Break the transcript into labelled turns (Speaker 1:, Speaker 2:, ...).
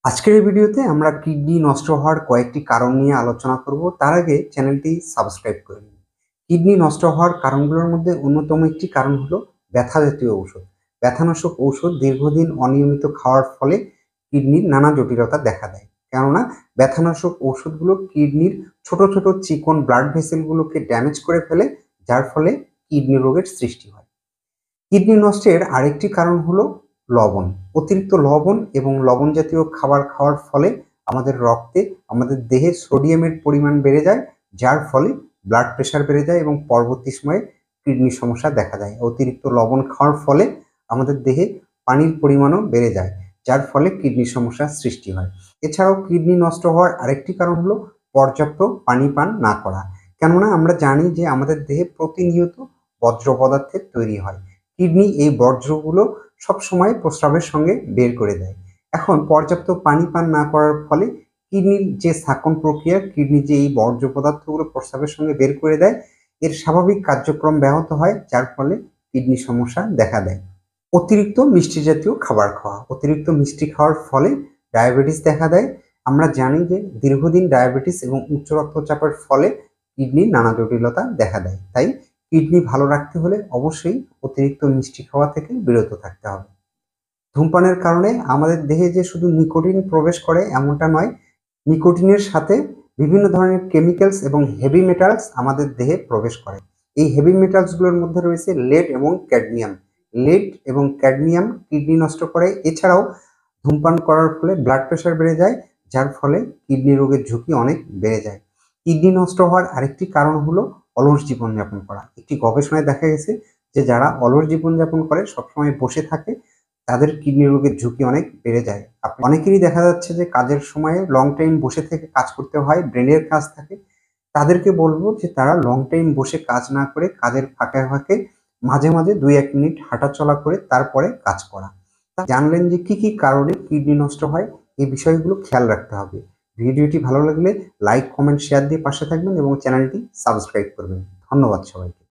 Speaker 1: আজকের এই ভিডিওতে আমরা কিডনি নষ্ট হওয়ার কয়েকটি কারণ নিয়ে আলোচনা করব। তার আগে চ্যানেলটি সাবস্ক্রাইব করে নিন। কিডনি নষ্ট হওয়ার কারণগুলোর মধ্যে অন্যতম একটি কারণ হলো ব্যথা জাতীয় ঔষধ। ব্যথানাশক ঔষধ দীর্ঘদিন অনিয়মিত খাওয়ার ফলে কিডনির নানা জটিলতা দেখা দেয়। কেননা ব্যথানাশক ঔষধগুলো কিডনির ছোট ছোট চিকন ব্লাড ভেসেলগুলোকে ড্যামেজ করে ফেলে, যার ফলে কিডনি রোগের সৃষ্টি হয়। কিডনি নষ্টের আরেকটি কারণ হলো লবণ। অতিরিক্ত লবণ এবং লবণ জাতীয় খাবার খাওয়ার ফলে আমাদের রক্তে, আমাদের দেহে সোডিয়ামের পরিমাণ বেড়ে যায়, যার ফলে ব্লাড প্রেশার বেড়ে যায় এবং পরবর্তী সময়ে কিডনির সমস্যা দেখা দেয়। অতিরিক্ত লবণ খাওয়ার ফলে আমাদের দেহে পানির পরিমাণও বেড়ে যায়, যার ফলে কিডনির সমস্যার সৃষ্টি হয়। এছাড়াও কিডনি নষ্ট হওয়ার আরেকটি কারণ হলো পর্যাপ্ত পানি পান না করা। কেননা আমরা জানি যে আমাদের দেহে প্রতিনিয়ত বর্জ্য পদার্থের তৈরি হয়। কিডনি এই বর্জ্যগুলো সবসময় প্রস্রাবের সঙ্গে বের করে দেয়। এখন পর্যাপ্ত পানি পান না করার ফলে কিডনির যে শাসন প্রক্রিয়া, কিডনি যে এই বর্জ্য পদার্থগুলো প্রস্রাবের সঙ্গে বের করে দেয়, এর স্বাভাবিক কার্যক্রম ব্যাহত হয়, যার ফলে কিডনি সমস্যা দেখা দেয়। অতিরিক্ত মিষ্টি জাতীয় খাবার খাওয়া। অতিরিক্ত মিষ্টি খাওয়ার ফলে ডায়াবেটিস দেখা দেয়। আমরা জানি যে দীর্ঘদিন ডায়াবেটিস এবং উচ্চ রক্তচাপের ফলে কিডনির নানা জটিলতা দেখা দেয়। তাই কিডনি ভালো রাখতে হলে অবশ্যই অতিরিক্ত মিষ্টি খাওয়া থেকে বিরত থাকতে হবে। ধূমপানের কারণে আমাদের দেহে যে শুধু নিকোটিন প্রবেশ করে এমনটা নয়, নিকোটিনের সাথে বিভিন্ন ধরনের কেমিক্যালস এবং হেভি মেটালস আমাদের দেহে প্রবেশ করে। এই হেভি মেটালসগুলোর মধ্যে রয়েছে লেড এবং ক্যাডমিয়াম। লেড এবং ক্যাডমিয়াম কিডনি নষ্ট করে। এছাড়াও ধূমপান করার ফলে ব্লাড প্রেশার বেড়ে যায়, যার ফলে কিডনি রোগের ঝুঁকি অনেক বেড়ে যায়। কিডনি নষ্ট হওয়ার আরেকটি কারণ হলো অলস জীবনযাপন করা। একটি গবেষণায় দেখা গেছে যে যারা অলস জীবনযাপন করে, সবসময় বসে থাকে, তাদের কিডনি রোগের ঝুঁকি অনেক বেড়ে যায়। অনেকেরই দেখা যাচ্ছে যে কাজের সময়ে লং টাইম বসে থেকে কাজ করতে হয়, ব্রেনের কাজ থাকে। তাদেরকে বলবো যে তারা লং টাইম বসে কাজ না করে কাজের ফাঁকে ফাঁকে মাঝে মাঝে 2-1 মিনিট হাঁটাচলা করে তারপরে কাজ করা। জানলেন যে কি কি কারণে কিডনি নষ্ট হয়, এই বিষয়গুলো খেয়াল রাখতে হবে। ভিডিওটি ভালো লাগলে লাইক, কমেন্ট, শেয়ার দিয়ে পাশে থাকবেন এবং চ্যানেলটি সাবস্ক্রাইব করবেন। ধন্যবাদ সবাইকে।